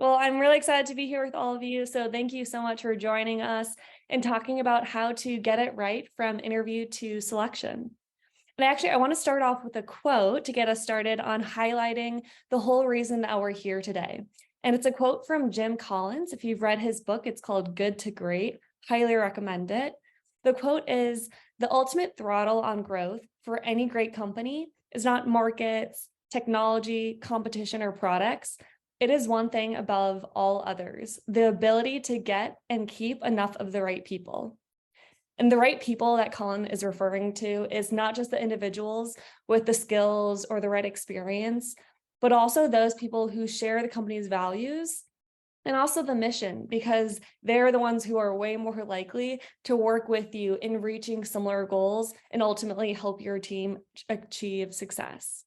Well, I'm really excited to be here with all of you. So thank you so much for joining us and talking about how to get it right from interview to selection. And actually, I want to start off with a quote to get us started on highlighting the whole reason that we're here today. And it's a quote from Jim Collins. If you've read his book, it's called Good to Great. Highly recommend it. The quote is, "The ultimate throttle on growth for any great company is not markets, technology, competition, or products. It is one thing above all others, the ability to get and keep enough of the right people." And the right people that Colin is referring to is not just the individuals with the skills or the right experience, but also those people who share the company's values and also the mission, because they're the ones who are way more likely to work with you in reaching similar goals and ultimately help your team achieve success.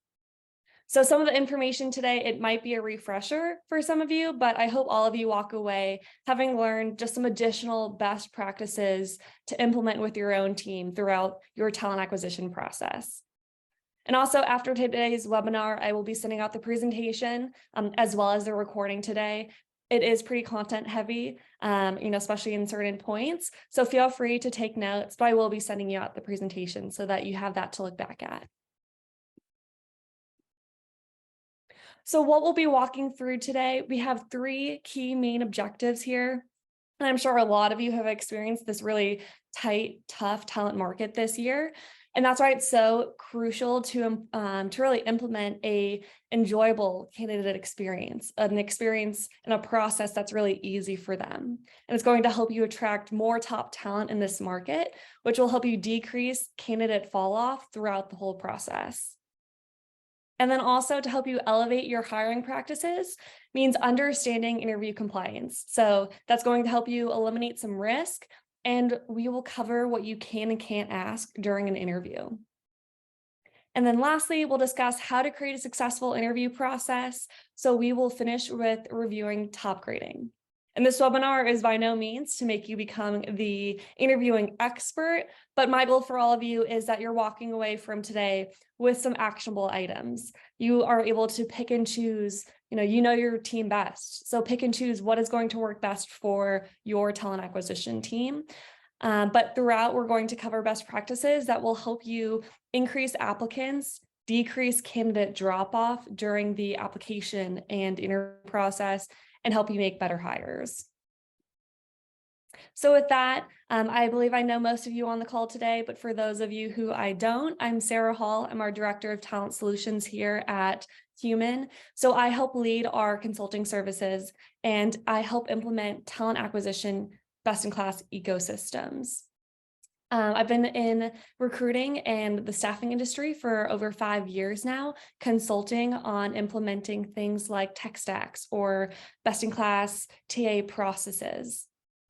So some of the information today, it might be a refresher for some of you, but I hope all of you walk away having learned just some additional best practices to implement with your own team throughout your talent acquisition process. And also after today's webinar, I will be sending out the presentation as well as the recording today. It is pretty content heavy, especially in certain points. So feel free to take notes, but I will be sending you out the presentation so that you have that to look back at. So what we'll be walking through today, we have three key main objectives here. And I'm sure a lot of you have experienced this really tight, tough talent market this year. And that's why it's so crucial to really implement a enjoyable candidate experience, an experience and a process that's really easy for them. And it's going to help you attract more top talent in this market, which will help you decrease candidate fall off throughout the whole process. And then also to help you elevate your hiring practices means understanding interview compliance. So that's going to help you eliminate some risk, and we will cover what you can and can't ask during an interview. And then lastly, we'll discuss how to create a successful interview process. So we will finish with reviewing Topgrading. And this webinar is by no means to make you become the interviewing expert, but my goal for all of you is that you're walking away from today with some actionable items. You are able to pick and choose, you know your team best. So pick and choose what is going to work best for your talent acquisition team. But throughout, we're going to cover best practices that will help you increase applicants, decrease candidate drop-off during the application and interview process, and help you make better hires. So with that, I believe I know most of you on the call today, but for those of you who I don't, I'm Sarah Hall. I'm our Director of Talent Solutions here at Hueman. So I help lead our consulting services, and I help implement talent acquisition best-in-class ecosystems. I've been in recruiting and the staffing industry for over 5 years now, consulting on implementing things like tech stacks or best-in-class TA processes.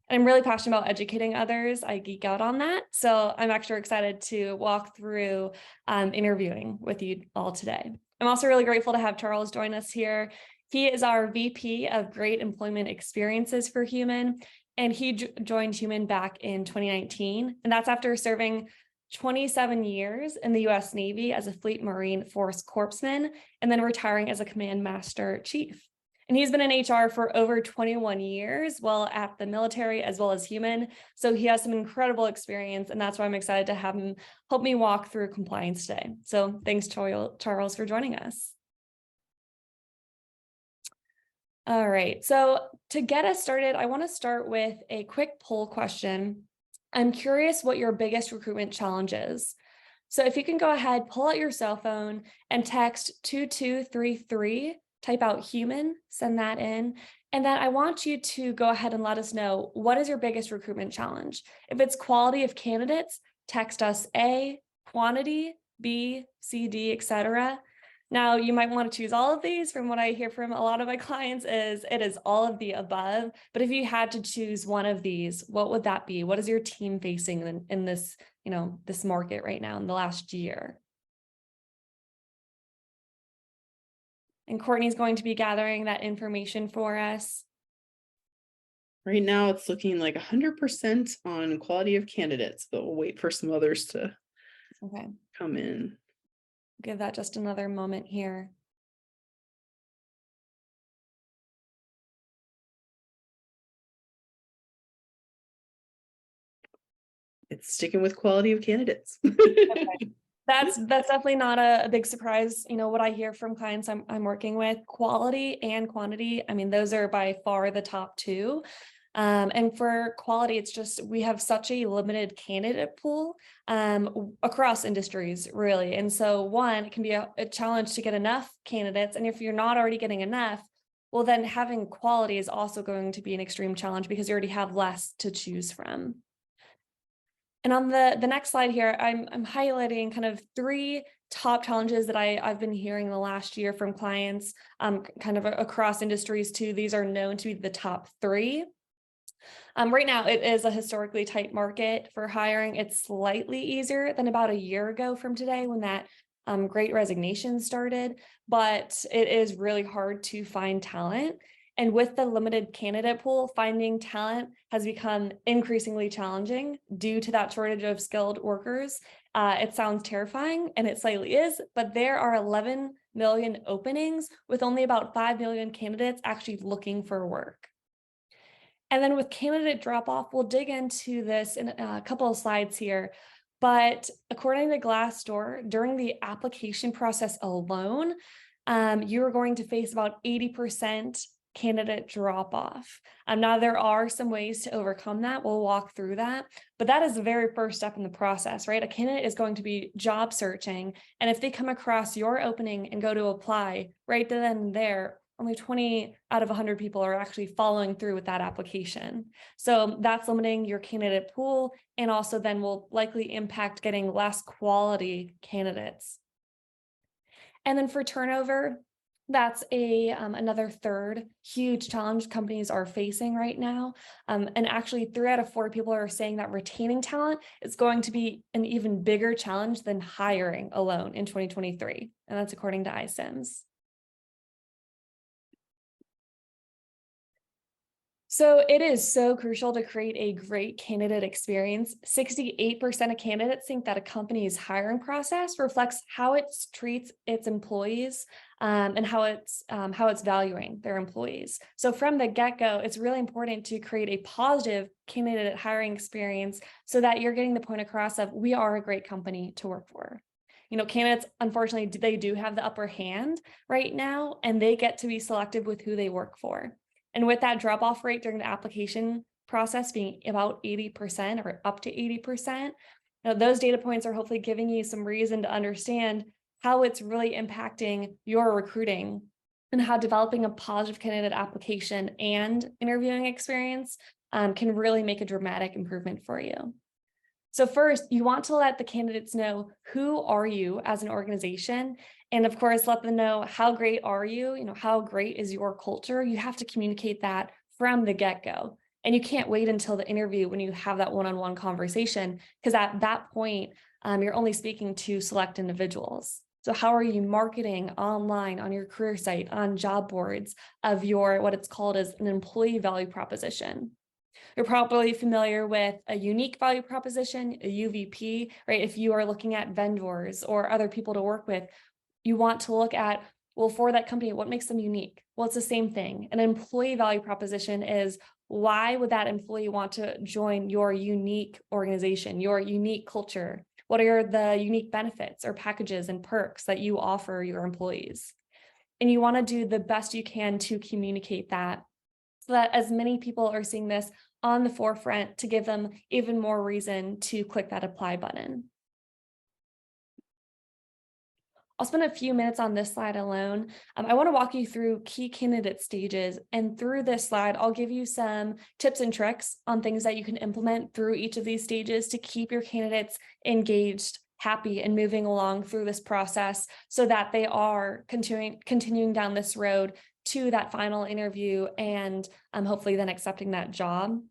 And I'm really passionate about educating others. I geek out on that. So I'm actually excited to walk through interviewing with you all today. I'm also really grateful to have Charles join us here. He is our VP of Great Employment Experiences for Hueman, and he joined Hueman back in 2019. And that's after serving 27 years in the US Navy as a Fleet Marine Force Corpsman, and then retiring as a Command Master Chief. And he's been in HR for over 21 years, well, at the military as well as Hueman. So he has some incredible experience, and that's why I'm excited to have him help me walk through compliance today. So thanks, Charles, for joining us. All right, so to get us started, I want to start with a quick poll question. I'm curious what your biggest recruitment challenge is. So if you can go ahead, pull out your cell phone and text 2233, type out Hueman, send that in. And then I want you to go ahead and let us know, what is your biggest recruitment challenge? If it's quality of candidates, text us A, quantity, B, C, D, etc. Now, you might want to choose all of these. From what I hear from a lot of my clients is it is all of the above. But if you had to choose one of these, what would that be? What is your team facing in this, this market right now in the last year? And Courtney's going to be gathering that information for us. Right now, it's looking like 100% on quality of candidates, but we'll wait for some others to come in. Give that just another moment here. It's sticking with quality of candidates. That's definitely not a big surprise. What I hear from clients I'm working with, quality and quantity. I mean, those are by far the top two. And for quality, it's just we have such a limited candidate pool across industries, really. And so one, it can be a challenge to get enough candidates. And if you're not already getting enough, well, then having quality is also going to be an extreme challenge because you already have less to choose from. And on the next slide here, I'm highlighting kind of three top challenges that I've been hearing the last year from clients, kind of across industries too. These are known to be the top three. Right now, it is a historically tight market for hiring. It's slightly easier than about a year ago from today when that Great Resignation started, but it is really hard to find talent. And with the limited candidate pool, finding talent has become increasingly challenging due to that shortage of skilled workers. It sounds terrifying, and it slightly is, but there are 11 million openings with only about 5 million candidates actually looking for work. And then with candidate drop-off, we'll dig into this in a couple of slides here. But according to Glassdoor, during the application process alone, you are going to face about 80% candidate drop-off. Now, there are some ways to overcome that. We'll walk through that. But that is the very first step in the process, right? A candidate is going to be job searching. And if they come across your opening and go to apply, right then and there, only 20 out of 100 people are actually following through with that application. So that's limiting your candidate pool, and also then will likely impact getting less quality candidates. And then for turnover, that's another third huge challenge companies are facing right now. And actually 3 out of 4 people are saying that retaining talent is going to be an even bigger challenge than hiring alone in 2023. And that's according to iCIMS. So it is so crucial to create a great candidate experience. 68% of candidates think that a company's hiring process reflects how it treats its employees and how it's valuing their employees. So from the get-go, it's really important to create a positive candidate hiring experience so that you're getting the point across of we are a great company to work for. Candidates, unfortunately, they do have the upper hand right now, and they get to be selective with who they work for. And with that drop-off rate during the application process being about 80% or up to 80%, those data points are hopefully giving you some reason to understand how it's really impacting your recruiting and how developing a positive candidate application and interviewing experience can really make a dramatic improvement for you. So first, you want to let the candidates know who are you as an organization, and of course, let them know how great are you, how great is your culture. You have to communicate that from the get-go. And you can't wait until the interview when you have that one-on-one conversation, because at that point, you're only speaking to select individuals. So how are you marketing online, on your career site, on job boards of your, what it's called as an employee value proposition? You're probably familiar with a unique value proposition, a UVP, right? If you are looking at vendors or other people to work with, you want to look at, well, for that company, what makes them unique? Well, it's the same thing. An employee value proposition is why would that employee want to join your unique organization, your unique culture? What are the unique benefits or packages and perks that you offer your employees? And you want to do the best you can to communicate that so that as many people are seeing this on the forefront to give them even more reason to click that apply button. I'll spend a few minutes on this slide alone. I want to walk you through key candidate stages, and through this slide, I'll give you some tips and tricks on things that you can implement through each of these stages to keep your candidates engaged, happy, and moving along through this process so that they are continuing down this road to that final interview and hopefully then accepting that job.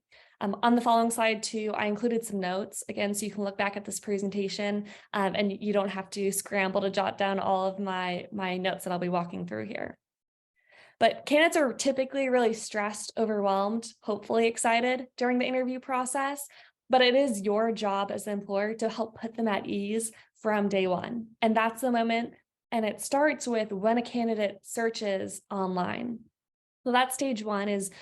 On the following slide too, I included some notes, again, so you can look back at this presentation and you don't have to scramble to jot down all of my notes that I'll be walking through here. But candidates are typically really stressed, overwhelmed, hopefully excited during the interview process, but it is your job as an employer to help put them at ease from day one. And that's the moment, and it starts with when a candidate searches online. So that's stage one, is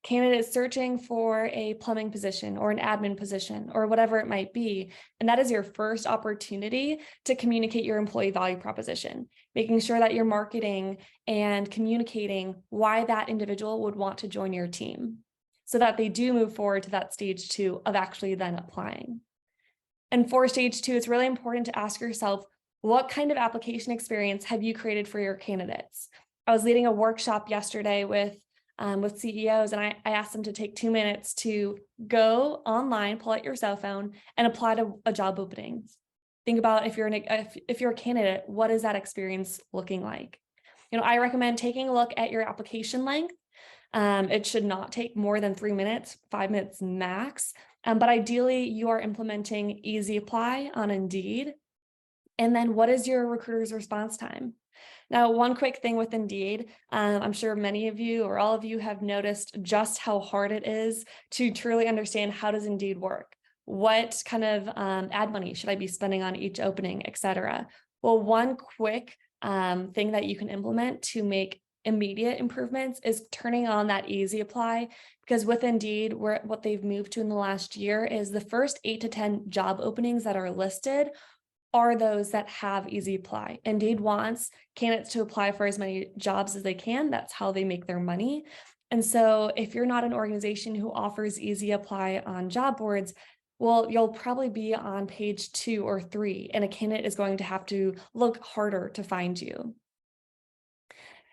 candidates searching for a plumbing position or an admin position or whatever it might be. And that is your first opportunity to communicate your employee value proposition, making sure that you're marketing and communicating why that individual would want to join your team so that they do move forward to that stage 2 of actually then applying. And for stage 2, it's really important to ask yourself, what kind of application experience have you created for your candidates? I was leading a workshop yesterday with CEOs, and I asked them to take 2 minutes to go online, pull out your cell phone, and apply to a job opening. Think about if you're a candidate, what is that experience looking like? I recommend taking a look at your application length. It should not take more than 3 minutes, 5 minutes max. But ideally, you are implementing Easy Apply on Indeed. And then what is your recruiter's response time? Now, one quick thing with Indeed, I'm sure many of you or all of you have noticed just how hard it is to truly understand how does Indeed work? What kind of ad money should I be spending on each opening, et cetera? Well, one quick thing that you can implement to make immediate improvements is turning on that Easy Apply, because with Indeed, what they've moved to in the last year is the first 8 to 10 job openings that are listed are those that have Easy Apply. Indeed wants candidates to apply for as many jobs as they can. That's how they make their money. And so if you're not an organization who offers Easy Apply on job boards, well, you'll probably be on page 2 or 3, and a candidate is going to have to look harder to find you.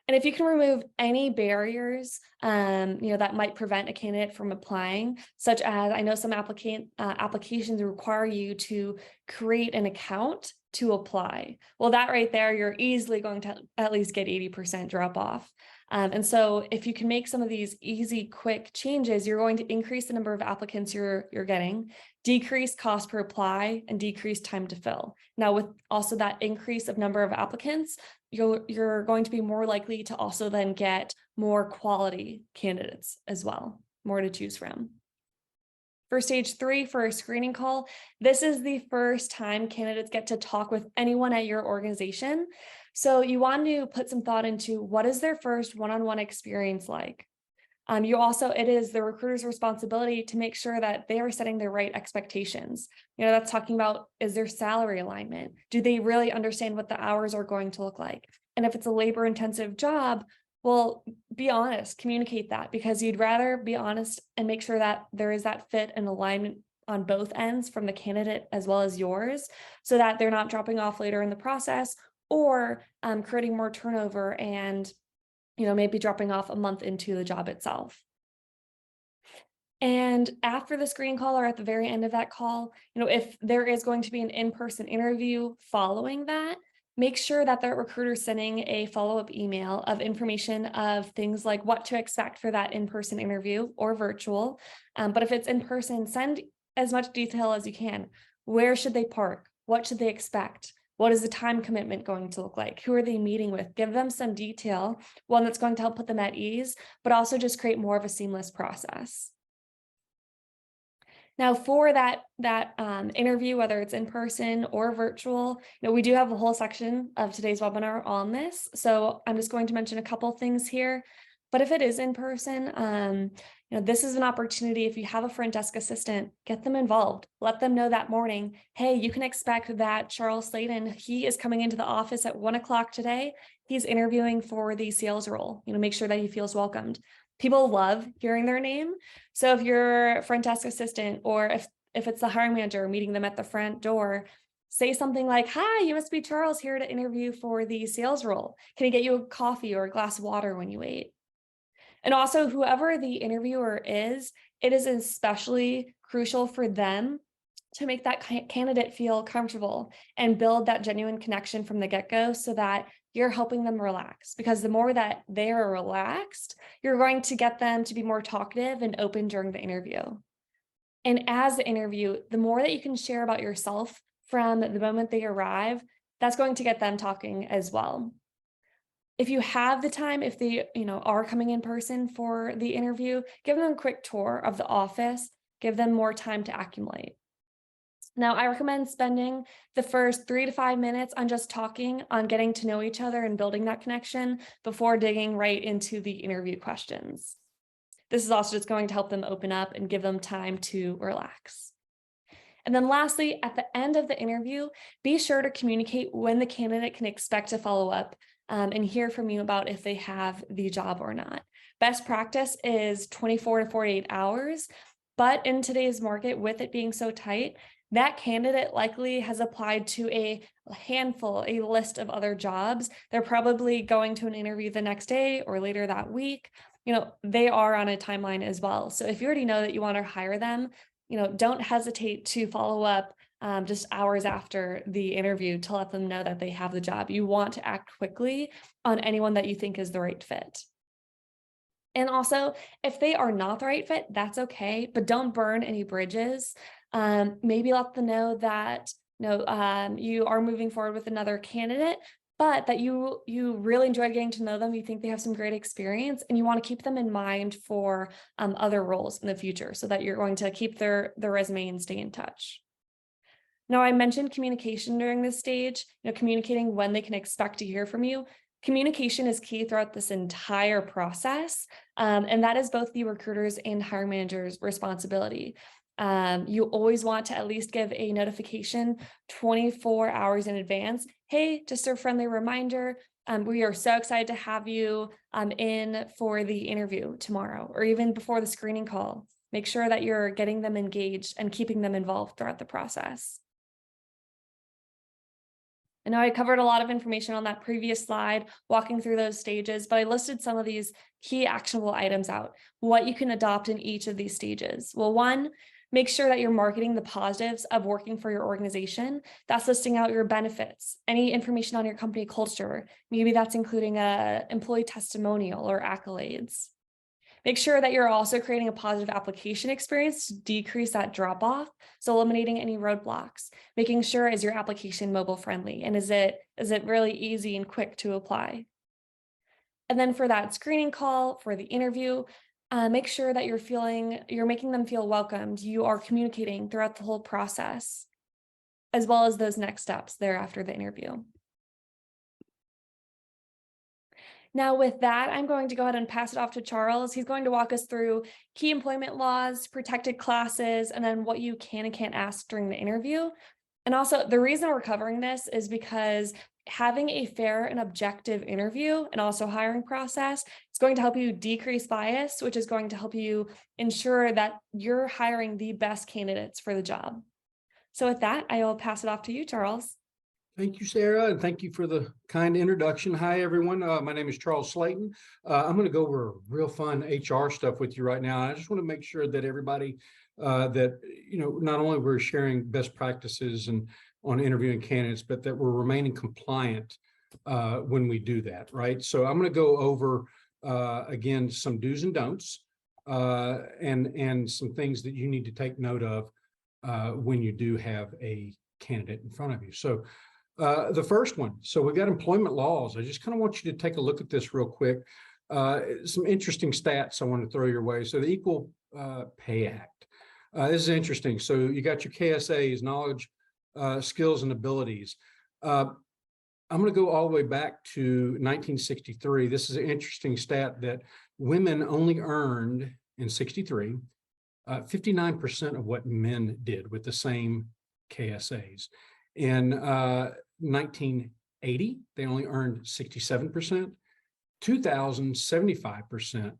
And if you can remove any barriers, that might prevent a candidate from applying, such as I know some applications require you to create an account to apply. Well, that right there, you're easily going to at least get 80% drop off. And so if you can make some of these easy, quick changes, you're going to increase the number of applicants you're getting, decrease cost per apply, and decrease time to fill. Now, with also that increase of number of applicants, you're going to be more likely to also then get more quality candidates as well, more to choose from. For stage 3, for a screening call, this is the first time candidates get to talk with anyone at your organization. So you want to put some thought into what is their first one-on-one experience like. It is the recruiter's responsibility to make sure that they are setting the right expectations. That's talking about, is there salary alignment? Do they really understand what the hours are going to look like? And if it's a labor intensive job, well, be honest, communicate that, because you'd rather be honest and make sure that there is that fit and alignment on both ends from the candidate as well as yours, so that they're not dropping off later in the process or creating more turnover and maybe dropping off a month into the job itself. And after the screening call or at the very end of that call, if there is going to be an in-person interview following that, make sure that the recruiter is sending a follow-up email of information of things like what to expect for that in-person interview or virtual. But if it's in person, send as much detail as you can. Where should they park? What should they expect? What is the time commitment going to look like? Who are they meeting with? Give them some detail, one that's going to help put them at ease, but also just create more of a seamless process. Now, for that interview, whether it's in person or virtual, we do have a whole section of today's webinar on this. So I'm just going to mention a couple things here. But if it is in person, this is an opportunity. If you have a front desk assistant, get them involved. Let them know that morning, hey, you can expect that Charles Slayton, he is coming into the office at 1 o'clock today. He's interviewing for the sales role. Make sure that he feels welcomed. People love hearing their name. So if you're a front desk assistant, or if it's the hiring manager meeting them at the front door, say something like, hi, you must be Charles, here to interview for the sales role. Can I get you a coffee or a glass of water when you wait? And also, whoever the interviewer is, it is especially crucial for them to make that candidate feel comfortable and build that genuine connection from the get-go, so that you're helping them relax. Because the more that they are relaxed, you're going to get them to be more talkative and open during the interview. And as the interview, the more that you can share about yourself from the moment they arrive, that's going to get them talking as well. If you have the time, if they are coming in person for the interview, give them a quick tour of the office, give them more time to accumulate. Now, I recommend spending the first 3 to 5 minutes on just talking, on getting to know each other and building that connection before digging right into the interview questions. This is also just going to help them open up and give them time to relax. And then lastly, at the end of the interview, be sure to communicate when the candidate can expect to follow up and hear from you about if they have the job or not. Best practice is 24 to 48 hours, but in today's market, with it being so tight, that candidate likely has applied to a handful, a list of other jobs. They're probably going to an interview the next day or later that week. They are on a timeline as well. So if you already know that you want to hire them, don't hesitate to follow up just hours after the interview to let them know that they have the job. You want to act quickly on anyone that you think is the right fit. And also, if they are not the right fit, that's okay, but don't burn any bridges. Maybe let them know that you are moving forward with another candidate, but that you really enjoy getting to know them. You think they have some great experience, and you want to keep them in mind for other roles in the future, so that you're going to keep their resume and stay in touch. Now, I mentioned communication during this stage, communicating when they can expect to hear from you. Communication is key throughout this entire process, and that is both the recruiter's and hiring manager's responsibility. You always want to at least give a notification 24 hours in advance. Hey, just a friendly reminder, we are so excited to have you in for the interview tomorrow, or even before the screening call. Make sure that you're getting them engaged and keeping them involved throughout the process. I know I covered a lot of information on that previous slide, walking through those stages, but I listed some of these key actionable items out, what you can adopt in each of these stages. Well, one, make sure that you're marketing the positives of working for your organization. That's listing out your benefits, any information on your company culture. Maybe that's including a employee testimonial or accolades. Make sure that you're also creating a positive application experience to decrease that drop off. So eliminating any roadblocks, making sure is your application mobile friendly, and is it really easy and quick to apply? And then for that screening call, for the interview, make sure that you're making them feel welcomed. You are communicating throughout the whole process, as well as those next steps thereafter the interview. Now with that, I'm going to go ahead and pass it off to Charles. He's going to walk us through key employment laws, protected classes, and then what you can and can't ask during the interview. And also, the reason we're covering this is because having a fair and objective interview and also hiring process is going to help you decrease bias, which is going to help you ensure that you're hiring the best candidates for the job. So with that, I will pass it off to you, Charles. Thank you, Sarah, and thank you for the kind introduction. Hi, everyone. My name is Charles Slayton. I'm going to go over real fun HR stuff with you right now. I just want to make sure that everybody that, not only we're sharing best practices and on interviewing candidates, but that we're remaining compliant when we do that, right? So I'm going to go over, again, some do's and don'ts and some things that you need to take note of when you do have a candidate in front of you. So the first one, so we've got employment laws. I just kind of want you to take a look at this real quick. Some interesting stats I want to throw your way. So the Equal Pay Act. This is interesting. So you got your KSAs, knowledge, skills, and abilities. I'm going to go all the way back to 1963. This is an interesting stat that women only earned in 63, 59% of what men did with the same KSAs. In 1980, they only earned 67%, 2000, 75%,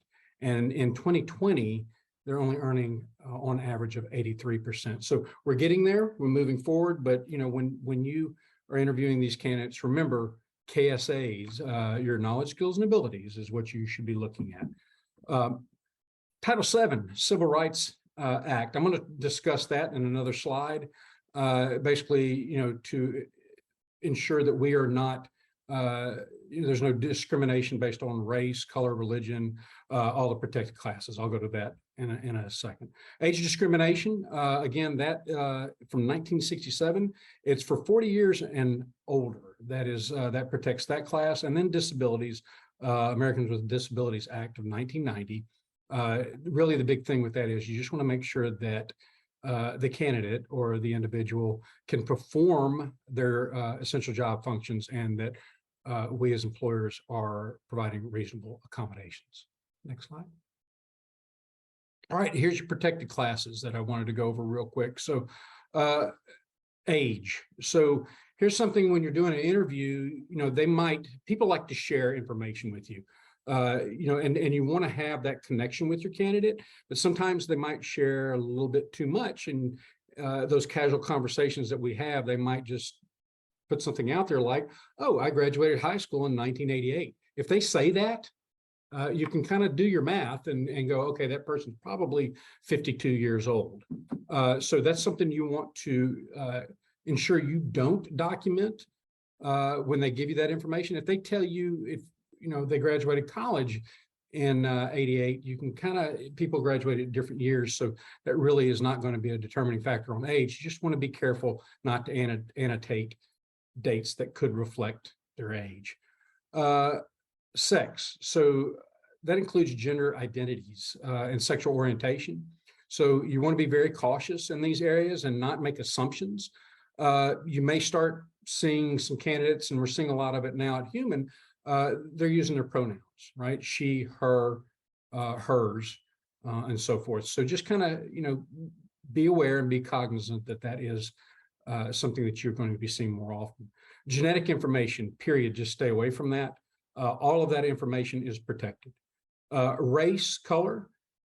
and in 2020, they're only earning on average of 83%. So we're getting there, we're moving forward, but when you are interviewing these candidates, remember KSAs, your knowledge, skills, and abilities is what you should be looking at. Title VII, Civil Rights Act. I'm going to discuss that in another slide. Basically, to ensure that we are not, there's no discrimination based on race, color, religion, all the protected classes. I'll go to that in a second. Age discrimination, again, that from 1967, it's for 40 years and older. That is, that protects that class. And then disabilities, Americans with Disabilities Act of 1990. Really the big thing with that is you just want to make sure that the candidate or the individual can perform their essential job functions, and that we as employers are providing reasonable accommodations. Next slide. All right, here's your protected classes that I wanted to go over real quick. So age. So here's something when you're doing an interview, people like to share information with you. And you want to have that connection with your candidate, but sometimes they might share a little bit too much. And those casual conversations that we have, they might just put something out there like, oh, I graduated high school in 1988. If they say that, you can kind of do your math and go, okay, that person's probably 52 years old. So that's something you want to ensure you don't document when they give you that information. If they tell you, if they graduated college in 88, you can people graduated at different years. So that really is not going to be a determining factor on age. You just want to be careful not to annotate dates that could reflect their age. Sex. So that includes gender identities and sexual orientation. So you want to be very cautious in these areas and not make assumptions. You may start seeing some candidates, and we're seeing a lot of it now at Hueman, they're using their pronouns, right? She, her, hers, and so forth. So just kind of, be aware and be cognizant that that is something that you're going to be seeing more often. Genetic information, period, just stay away from that. All of that information is protected. Race, color.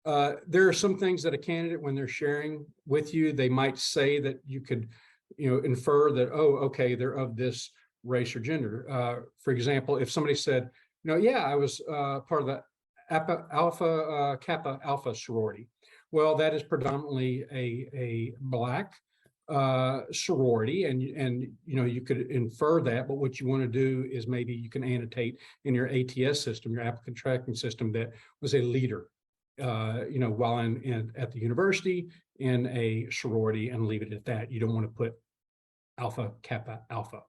There are some things that a candidate, when they're sharing with you, they might say that you could, infer that, oh, okay, they're of this race or gender. For example, if somebody said, yeah, I was part of the Kappa Alpha sorority. Well, that is predominantly a Black sorority, and you could infer that, but what you want to do is maybe you can annotate in your ATS system, your applicant tracking system, that was a leader while at the university in a sorority, and leave it at that. You don't want to put Alpha Kappa Alpha.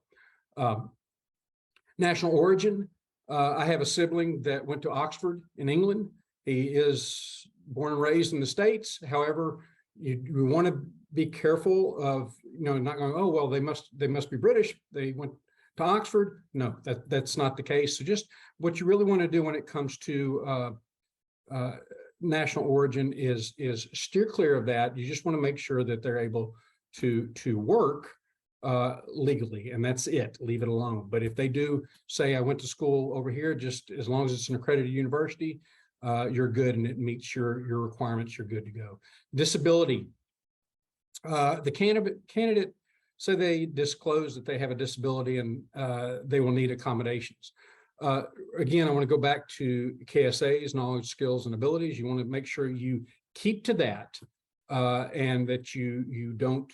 National origin. I have a sibling that went to Oxford in England. He is born and raised in the States. However, you want to be careful of not going, oh well, they must be British, they went to Oxford. No, that's not the case. So just what you really want to do when it comes to national origin is steer clear of that. You just want to make sure that they're able to work legally, and that's it. Leave it alone. But if they do say, I went to school over here, just as long as it's an accredited university, you're good and it meets your requirements, you're good to go. Disability. The candidate say they disclose that they have a disability and they will need accommodations. Again, I want to go back to KSA's, knowledge, skills, and abilities. You want to make sure you keep to that and that you don't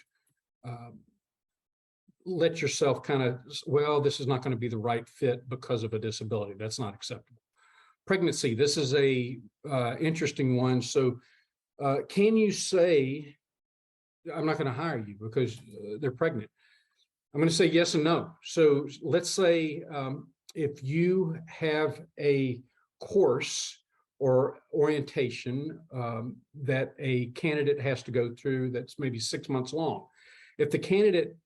let yourself kind of, well, this is not going to be the right fit because of a disability. That's not acceptable. Pregnancy. This is a interesting one. So can you say, I'm not going to hire you because they're pregnant? I'm going to say yes and no. So let's say if you have a course or orientation that a candidate has to go through that's maybe 6 months long. If the candidate,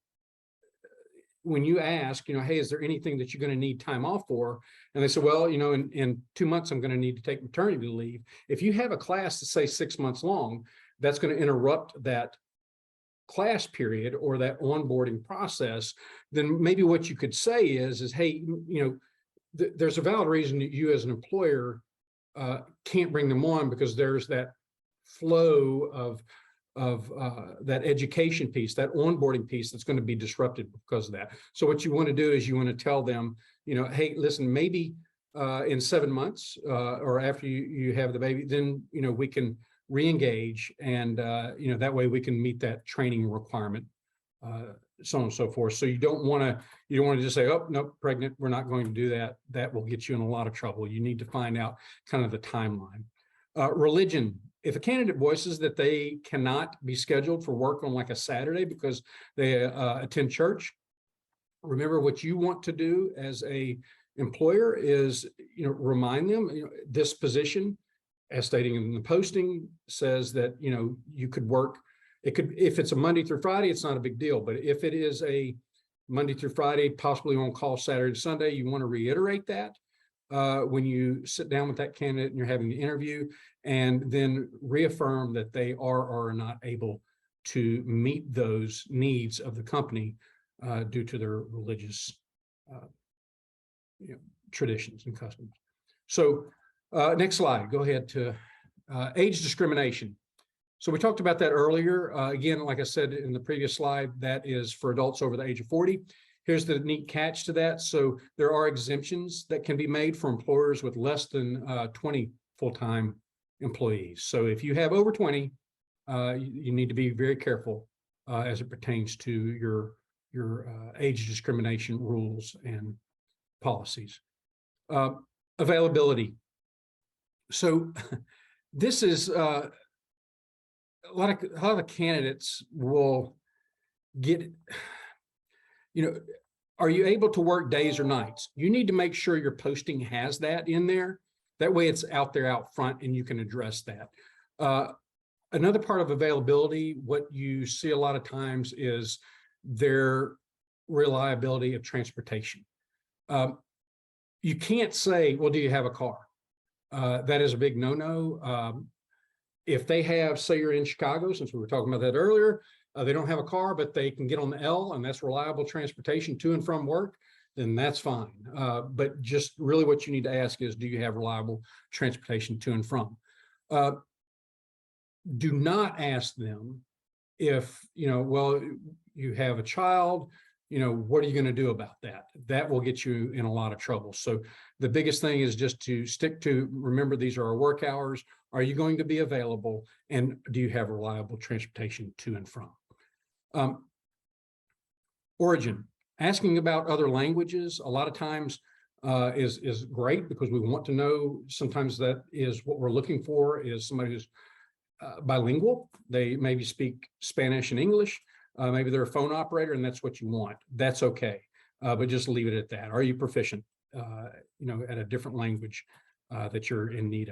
when you ask, hey, is there anything that you're going to need time off for? And they say, well, in 2 months, I'm going to need to take maternity leave. If you have a class that say 6 months long, that's going to interrupt that class period or that onboarding process. Then maybe what you could say is hey, there's a valid reason that you as an employer can't bring them on, because there's that flow of that education piece, that onboarding piece that's going to be disrupted because of that. So what you want to do is you want to tell them, hey, listen, maybe in 7 months or after you have the baby, then, we can re-engage, and, that way we can meet that training requirement, so on and so forth. So you don't want to just say, oh, no, pregnant, we're not going to do that. That will get you in a lot of trouble. You need to find out kind of the timeline. Religion. If a candidate voices that they cannot be scheduled for work on like a Saturday because they attend church, remember what you want to do as a employer is, remind them, this position, as stating in the posting, says that, you could work. It could, if it's a Monday through Friday, it's not a big deal. But if it is a Monday through Friday, possibly on call Saturday and Sunday, you want to reiterate that when you sit down with that candidate and you're having the interview. and then reaffirm that they are or are not able to meet those needs of the company due to their religious traditions and customs. So next slide, go ahead to age discrimination. So we talked about that earlier. Again, like I said in the previous slide, that is for adults over the age of 40. Here's the neat catch to that. So there are exemptions that can be made for employers with less than 20 full-time employees. So if you have over 20, you need to be very careful as it pertains to your age discrimination rules and policies. Availability. So this is a lot of candidates will get, are you able to work days or nights? You need to make sure your posting has that in there. That way it's out there out front and you can address that. Another part of availability, what you see a lot of times is their reliability of transportation. You can't say, well, do you have a car? That is a big no-no. If they have, say you're in Chicago, since we were talking about that earlier, they don't have a car, but they can get on the L and that's reliable transportation to and from work, then that's fine. But just really what you need to ask is, do you have reliable transportation to and from? Do not ask them if, well, you have a child, what are you going to do about that? That will get you in a lot of trouble. So the biggest thing is just to stick to, remember, these are our work hours. Are you going to be available? And do you have reliable transportation to and from? Origin, asking about other languages, a lot of times is great because we want to know. Sometimes that is what we're looking for, is somebody who's bilingual. They maybe speak Spanish and English. Maybe they're a phone operator and that's what you want. That's okay. But just leave it at that. Are you proficient, at a different language that you're in need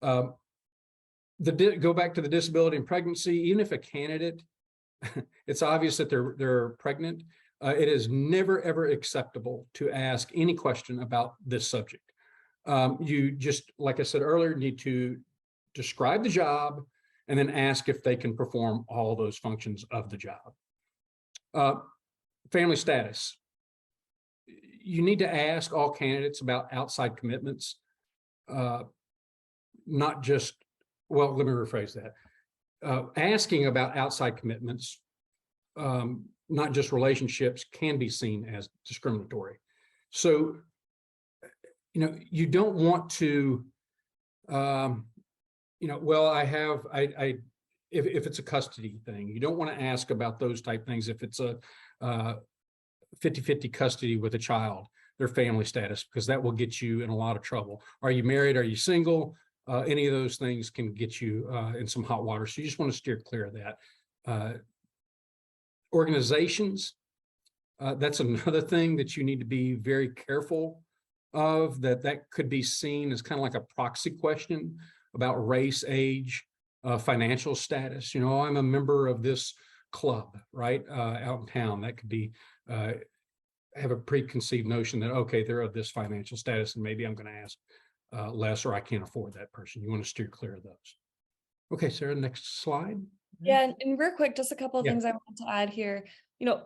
of? Go back to the disability and pregnancy. Even if a candidate, it's obvious that they're pregnant, it is never, ever acceptable to ask any question about this subject. You just, like I said earlier, need to describe the job and then ask if they can perform all those functions of the job. Family status. You need to ask all candidates about outside commitments, not just, well, let me rephrase that. Asking about outside commitments, not just relationships, can be seen as discriminatory. So, you don't want to, well, if it's a custody thing, you don't want to ask about those type things. If it's a 50-50 custody with a child, their family status, because that will get you in a lot of trouble. Are you married? Are you single? Any of those things can get you in some hot water. So you just want to steer clear of that. Organizations, that's another thing that you need to be very careful of, that could be seen as kind of like a proxy question about race, age, financial status. I'm a member of this club, right, out in town. That could be, have a preconceived notion that, okay, they're of this financial status and maybe I'm going to ask less, or I can't afford that person. You want to steer clear of those. Okay, Sarah, next slide. Yeah, and real quick, just a couple of things I want to add here.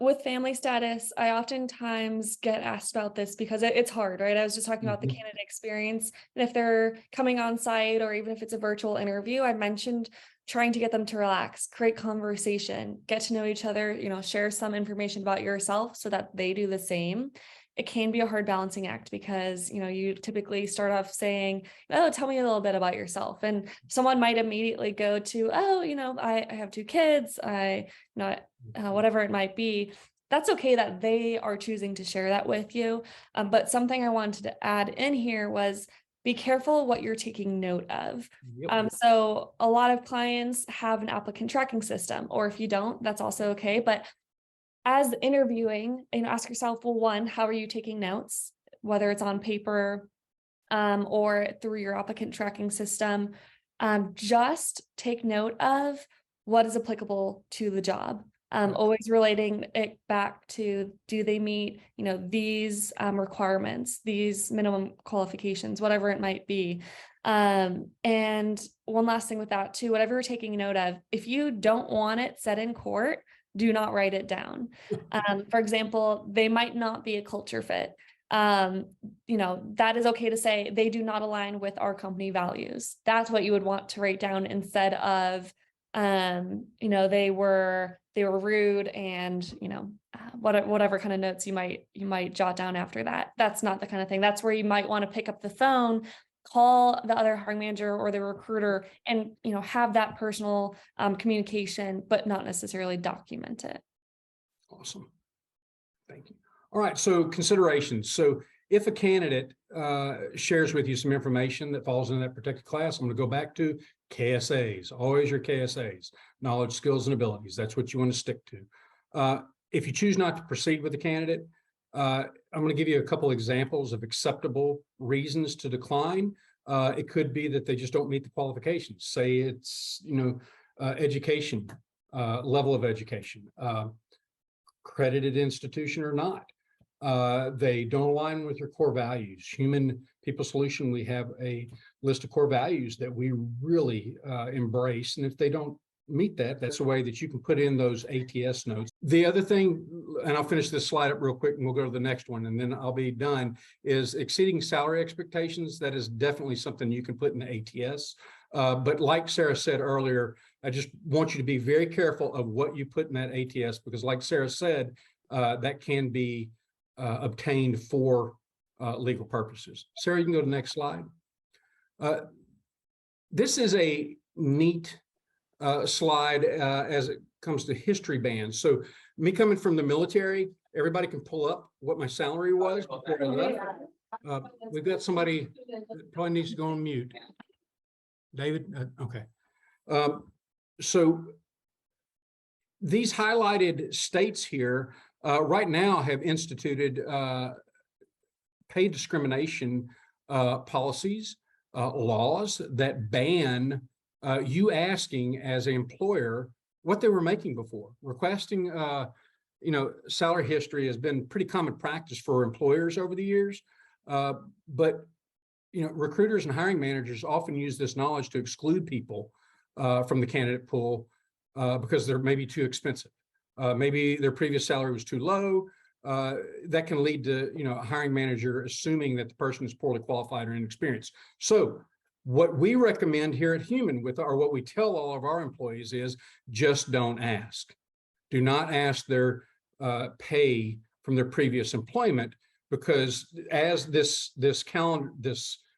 With family status, I oftentimes get asked about this because it's hard, right? I was just talking about the candidate experience. And if they're coming on site, or even if it's a virtual interview, I mentioned trying to get them to relax, create conversation, get to know each other, share some information about yourself so that they do the same. It can be a hard balancing act because, you typically start off saying, oh, tell me a little bit about yourself. And someone might immediately go to, oh, I have 2 kids, whatever it might be. That's okay that they are choosing to share that with you. But something I wanted to add in here was, be careful what you're taking note of. So a lot of clients have an applicant tracking system, or if you don't, that's also okay. But as interviewing, ask yourself, well, one, how are you taking notes, whether it's on paper or through your applicant tracking system? Just take note of what is applicable to the job. Always relating it back to, do they meet, these requirements, these minimum qualifications, whatever it might be. And one last thing with that too, whatever you're taking note of, if you don't want it said in court, do not write it down. For example, they might not be a culture fit. That is okay to say they do not align with our company values. That's what you would want to write down instead of, they were rude and, whatever kind of notes you might jot down after that. That's not the kind of thing. That's where you might want to pick up the phone, call the other hiring manager or the recruiter and, have that personal communication, but not necessarily document it. Awesome. Thank you. All right. So considerations. So if a candidate shares with you some information that falls in that protected class, I'm going to go back to KSAs, always your KSAs, knowledge, skills, and abilities. That's what you want to stick to. If you choose not to proceed with the candidate, I'm going to give you a couple examples of acceptable reasons to decline. It could be that they just don't meet the qualifications. Say it's, education, level of education, accredited institution or not. They don't align with your core values. Human People Solution, we have a list of core values that we really embrace. And if they don't meet that, that's a way that you can put in those ATS notes. The other thing, and I'll finish this slide up real quick and we'll go to the next one and then I'll be done, is exceeding salary expectations. That is definitely something you can put in the ATS. But like Sarah said earlier, I just want you to be very careful of what you put in that ATS, because like Sarah said, that can be obtained for legal purposes. Sarah, you can go to the next slide. This is a neat slide as it comes to history bands. So me coming from the military, everybody can pull up what my salary was before I left. We've got somebody that probably needs to go on mute. David, okay. So these highlighted states here right now have instituted pay discrimination policies, laws that ban you asking as an employer what they were making before. Requesting, salary history has been pretty common practice for employers over the years, but recruiters and hiring managers often use this knowledge to exclude people from the candidate pool because they're maybe too expensive. Maybe their previous salary was too low. That can lead to, a hiring manager assuming that the person is poorly qualified or inexperienced. So what we recommend here at Hueman what we tell all of our employees is just don't ask. Do not ask their pay from their previous employment, because as this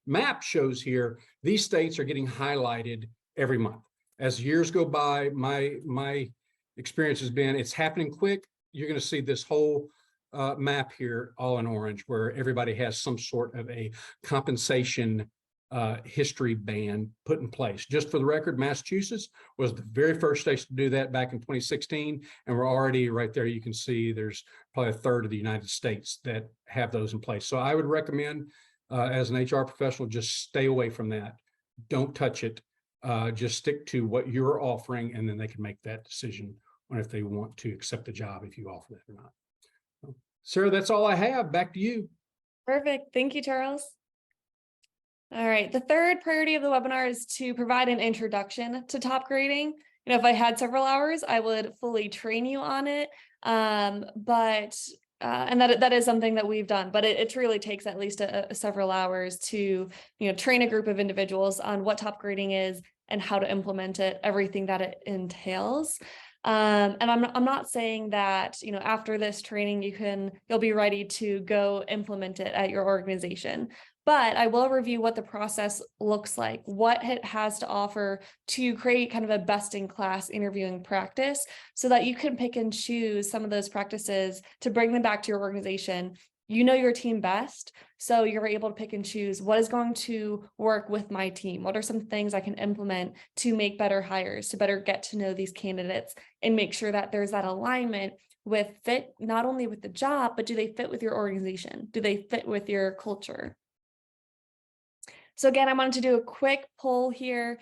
map shows here, these states are getting highlighted every month. As years go by, my experience has been it's happening quick. You're going to see this whole map here all in orange, where everybody has some sort of a compensation history ban put in place. Just for the record, Massachusetts was the very first state to do that back in 2016, and we're already right there. You can see there's probably a third of the United States that have those in place. So I would recommend as an HR professional, just stay away from that. Don't touch it. Just stick to what you're offering, and then they can make that decision on if they want to accept the job if you offer that or not. So, Sarah, that's all I have. Back to you. Perfect. Thank you, Charles. All right. The third priority of the webinar is to provide an introduction to top grading. If I had several hours, I would fully train you on it. And that is something that we've done, but it truly takes at least several hours to, train a group of individuals on what top grading is and how to implement it, everything that it entails. And I'm not saying that, after this training, you'll be ready to go implement it at your organization. But I will review what the process looks like, what it has to offer to create kind of a best-in-class interviewing practice, so that you can pick and choose some of those practices to bring them back to your organization. You know your team best, so you're able to pick and choose what is going to work with my team. What are some things I can implement to make better hires, to better get to know these candidates and make sure that there's that alignment with fit, not only with the job, but do they fit with your organization? Do they fit with your culture? So again, I wanted to do a quick poll here.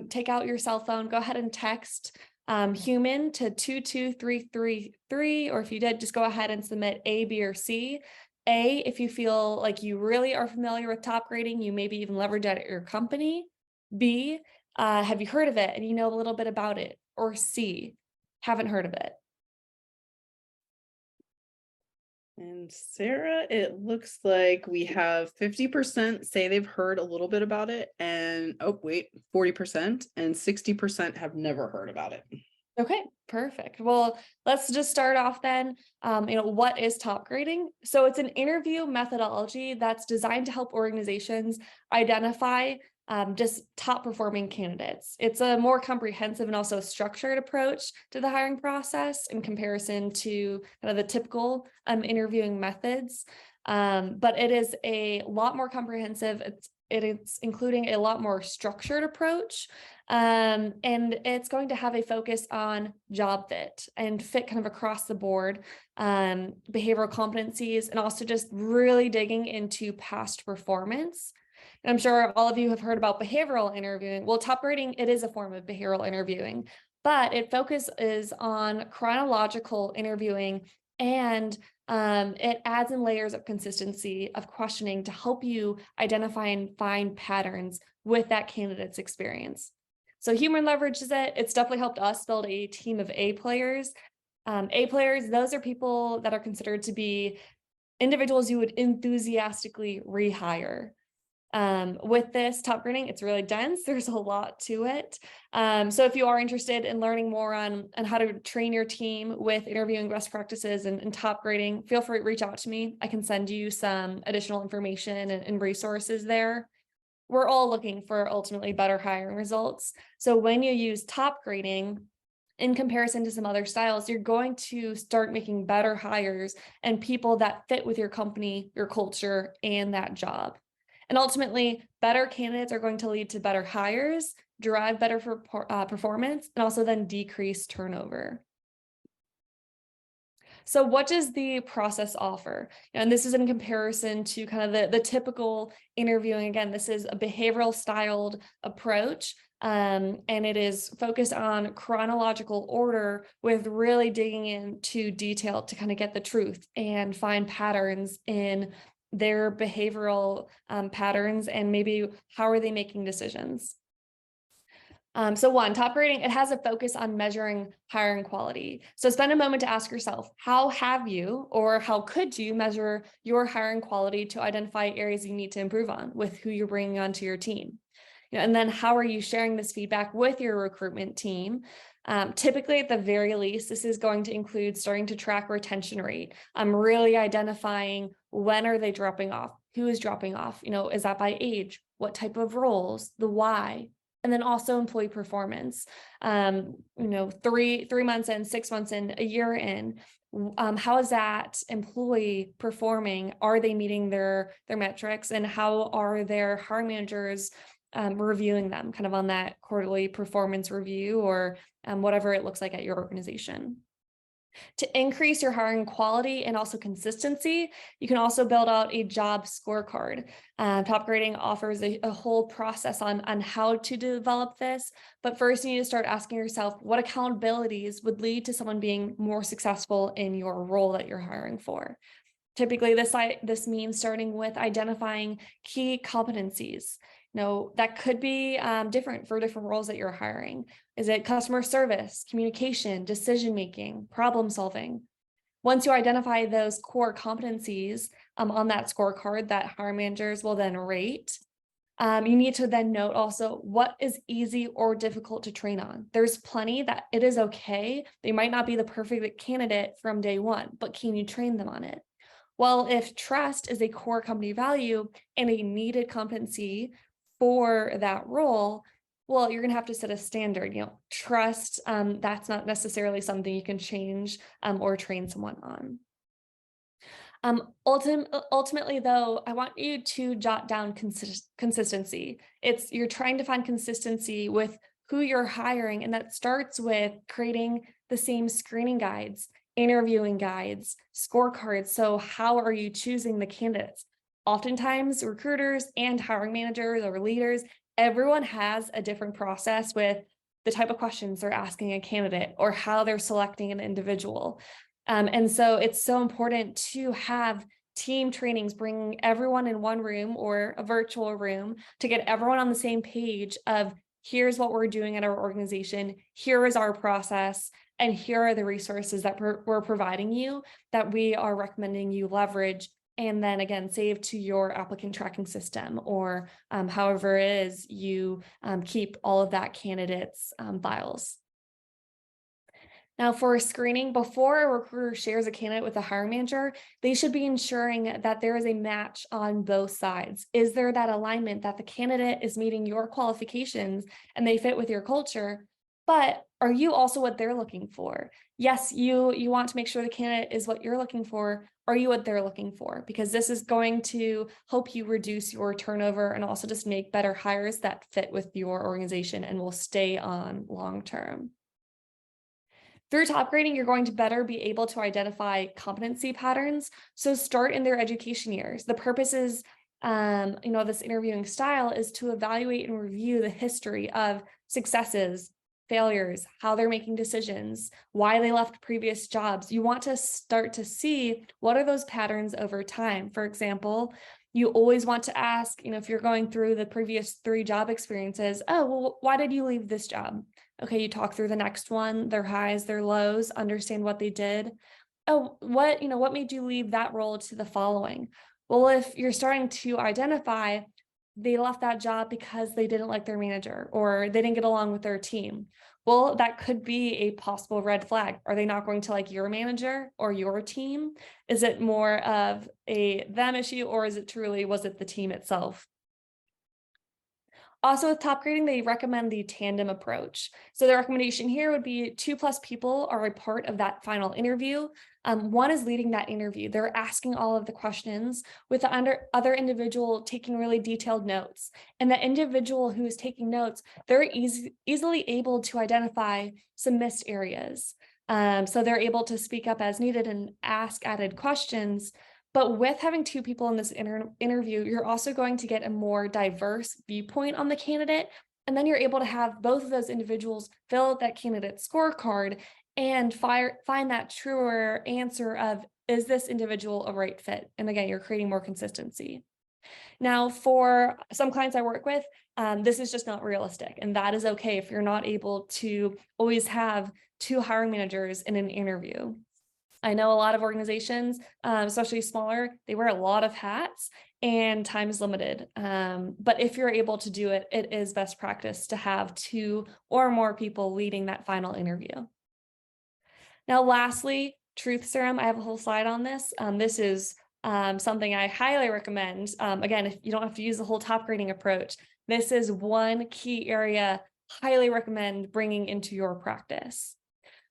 Take out your cell phone, go ahead and text Hueman to 22333, or if you did, just go ahead and submit A, B, or C. A, if you feel like you really are familiar with top grading, you maybe even leverage it at your company. B, have you heard of it and you know a little bit about it? Or C, haven't heard of it. And Sarah, it looks like we have 50% say they've heard a little bit about it, and 40%, and 60% have never heard about it. Okay, perfect. Well, let's just start off then. What is top grading? So it's an interview methodology that's designed to help organizations identify just top performing candidates. It's a more comprehensive and also structured approach to the hiring process in comparison to kind of the typical interviewing methods. But it is a lot more comprehensive. It's including a lot more structured approach. And it's going to have a focus on job fit and fit kind of across the board, behavioral competencies, and also just really digging into past performance. And I'm sure all of you have heard about behavioral interviewing. Well, top grading, it is a form of behavioral interviewing, but it focuses on chronological interviewing, and it adds in layers of consistency of questioning to help you identify and find patterns with that candidate's experience. So Hueman leverages it. It's definitely helped us build a team of A players. A players, those are people that are considered to be individuals you would enthusiastically rehire. With this top grading, it's really dense. There's a lot to it. So if you are interested in learning more on how to train your team with interviewing best practices and top grading, feel free to reach out to me. I can send you some additional information and resources there. We're all looking for ultimately better hiring results. So when you use top grading in comparison to some other styles, you're going to start making better hires and people that fit with your company, your culture, and that job. And ultimately, better candidates are going to lead to better hires, drive better performance, and also then decrease turnover. So what does the process offer? And this is in comparison to kind of the typical interviewing. Again, this is a behavioral styled approach, and it is focused on chronological order with really digging into detail to kind of get the truth and find patterns in their behavioral patterns and maybe how are they making decisions. So one, top grading, it has a focus on measuring hiring quality. So spend a moment to ask yourself, how have you or how could you measure your hiring quality to identify areas you need to improve on with who you're bringing onto your team? And then how are you sharing this feedback with your recruitment team? Typically, at the very least, this is going to include starting to track retention rate. Really identifying when are they dropping off, who is dropping off, is that by age, what type of roles, the why. And then also employee performance, 3 months in, 6 months in, a year in, how is that employee performing? Are they meeting their metrics? And how are their hiring managers reviewing them kind of on that quarterly performance review or whatever it looks like at your organization? To increase your hiring quality and also consistency, you can also build out a job scorecard. Top grading offers a whole process on how to develop this. But first, you need to start asking yourself what accountabilities would lead to someone being more successful in your role that you're hiring for. Typically, this means starting with identifying key competencies. That could be different for different roles that you're hiring. Is it customer service, communication, decision-making, problem solving? Once you identify those core competencies on that scorecard that hiring managers will then rate, you need to then note also what is easy or difficult to train on. There's plenty that it is okay. They might not be the perfect candidate from day one, but can you train them on it? Well, if trust is a core company value and a needed competency for that role, well, you're going to have to set a standard. Trust, that's not necessarily something you can change or train someone on. Ultimately, though, I want you to jot down consistency. You're trying to find consistency with who you're hiring, and that starts with creating the same screening guides, interviewing guides, scorecards. So how are you choosing the candidates? Oftentimes, recruiters and hiring managers or leaders, everyone has a different process with the type of questions they're asking a candidate or how they're selecting an individual. And so it's so important to have team trainings, bringing everyone in one room or a virtual room to get everyone on the same page of here's what we're doing at our organization, here is our process, and here are the resources that we're providing you that we are recommending you leverage and then again, save to your applicant tracking system or however it is you keep all of that candidates' files. Now for screening, before a recruiter shares a candidate with a hiring manager, they should be ensuring that there is a match on both sides. Is there that alignment that the candidate is meeting your qualifications and they fit with your culture, but are you also what they're looking for? Yes, you want to make sure the candidate is what you're looking for. Are you what they're looking for? Because this is going to help you reduce your turnover and also just make better hires that fit with your organization and will stay on long term. Through top grading, you're going to better be able to identify competency patterns. So start in their education years. The purpose is, this interviewing style is to evaluate and review the history of successes, failures, how they're making decisions, why they left previous jobs. You want to start to see what are those patterns over time. For example, you always want to ask, if you're going through the previous 3 job experiences, oh, well, why did you leave this job? Okay, you talk through the next one, their highs, their lows, understand what they did. Oh, what made you leave that role to the following? Well, if you're starting to identify they left that job because they didn't like their manager or they didn't get along with their team. Well, that could be a possible red flag. Are they not going to like your manager or your team? Is it more of a them issue or was it the team itself? Also with top grading, they recommend the tandem approach. So the recommendation here would be 2+ people are a part of that final interview. One is leading that interview. They're asking all of the questions with the other individual taking really detailed notes. And the individual who is taking notes, they're easily able to identify some missed areas. So they're able to speak up as needed and ask added questions. But with having 2 people in this interview, you're also going to get a more diverse viewpoint on the candidate. And then you're able to have both of those individuals fill out that candidate scorecard and find that truer answer of, is this individual a right fit? And again, you're creating more consistency. Now, for some clients I work with, this is just not realistic. And that is okay if you're not able to always have 2 hiring managers in an interview. I know a lot of organizations, especially smaller, they wear a lot of hats and time is limited. But if you're able to do it, it is best practice to have 2 or more people leading that final interview. Now, lastly, truth serum. I have a whole slide on this. This is something I highly recommend. Again, if you don't have to use the whole top grading approach, this is one key area highly recommend bringing into your practice.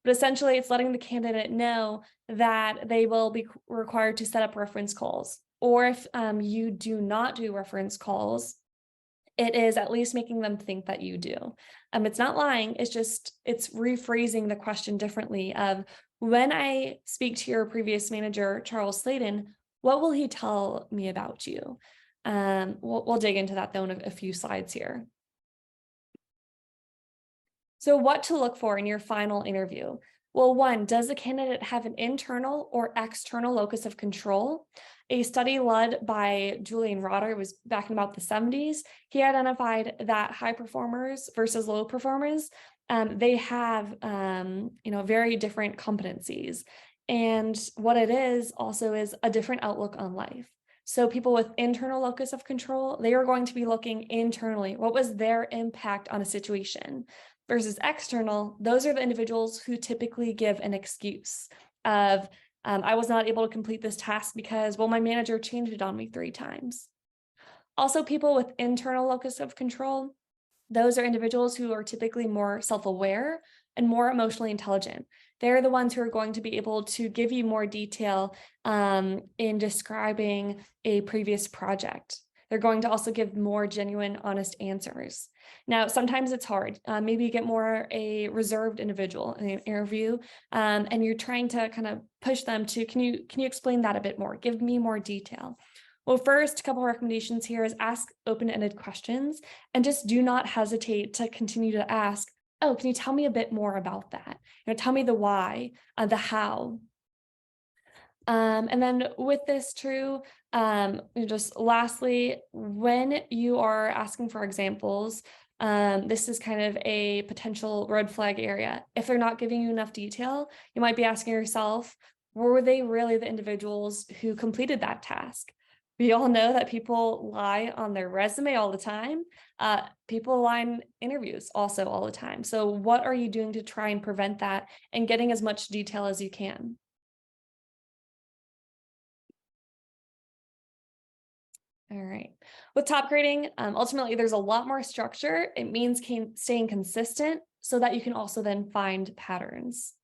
But essentially, it's letting the candidate know that they will be required to set up reference calls. Or if you do not do reference calls, it is at least making them think that you do. It's not lying, it's rephrasing the question differently of, when I speak to your previous manager, Charles Slayton, what will he tell me about you? We'll dig into that though in a few slides here. So what to look for in your final interview? Well, 1, does the candidate have an internal or external locus of control? A study led by Julian Rotter, was back in about the 70s. He identified that high performers versus low performers, they have, very different competencies. And what it is also is a different outlook on life. So people with internal locus of control, they are going to be looking internally. What was their impact on a situation? Versus external, those are the individuals who typically give an excuse of, I was not able to complete this task because, well, my manager changed it on me 3 times. Also, people with internal locus of control, those are individuals who are typically more self-aware and more emotionally intelligent. They're the ones who are going to be able to give you more detail in describing a previous project. They're going to also give more genuine, honest answers. Now, sometimes it's hard. Maybe you get more a reserved individual in an interview, and you're trying to kind of push them to, can you explain that a bit more? Give me more detail. Well, first, a couple of recommendations here is ask open-ended questions and just do not hesitate to continue to ask, oh, can you tell me a bit more about that? Tell me the why, the how. And then with this too, just lastly, when you are asking for examples, this is kind of a potential red flag area. If they're not giving you enough detail, you might be asking yourself, were they really the individuals who completed that task? We all know that people lie on their resume all the time. People lie in interviews also all the time. So what are you doing to try and prevent that and getting as much detail as you can? All right. With top grading, ultimately, there's a lot more structure. It means staying consistent so that you can also then find patterns.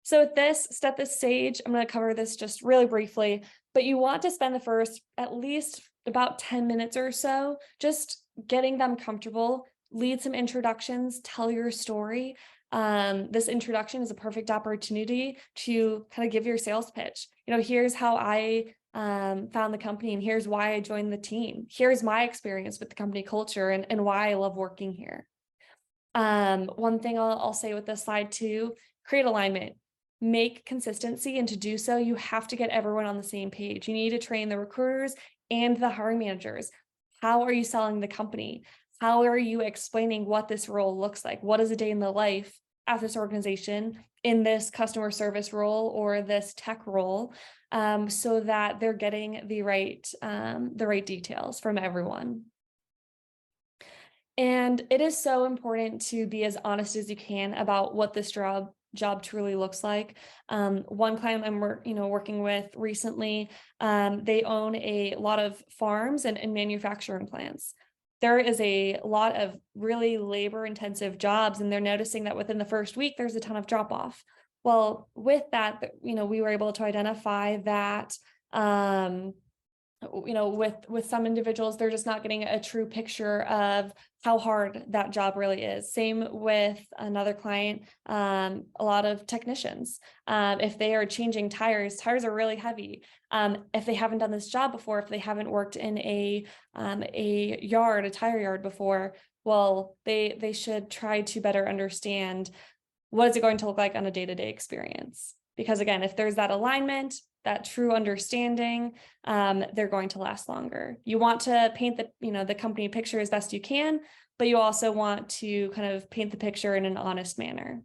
So with this, set the stage. I'm going to cover this just really briefly, but you want to spend the first at least about 10 minutes or so just getting them comfortable, lead some introductions, tell your story. This introduction is a perfect opportunity to kind of give your sales pitch. Here's how I found the company, and here's why I joined the team. Here's my experience with the company culture and why I love working here. One thing I'll say with this slide too, create alignment. Make consistency, and to do so, you have to get everyone on the same page. You need to train the recruiters and the hiring managers. How are you selling the company? How are you explaining what this role looks like? What is a day in the life at this organization in this customer service role or this tech role, so that they're getting the right details from everyone. And it is so important to be as honest as you can about what this job truly looks like. One client I'm working with recently, they own a lot of farms and manufacturing plants. There is a lot of really labor intensive jobs, and they're noticing that within the first week, there's a ton of drop off. Well, with that, we were able to identify that with some individuals, they're just not getting a true picture of how hard that job really is. Same with another client, a lot of technicians. If they are changing tires are really heavy. If they haven't done this job before, if they haven't worked in a tire yard before, well, they should try to better understand what is it going to look like on a day-to-day experience. Because again, if there's that alignment, that true understanding, they're going to last longer. You want to paint the company picture as best you can, but you also want to kind of paint the picture in an honest manner.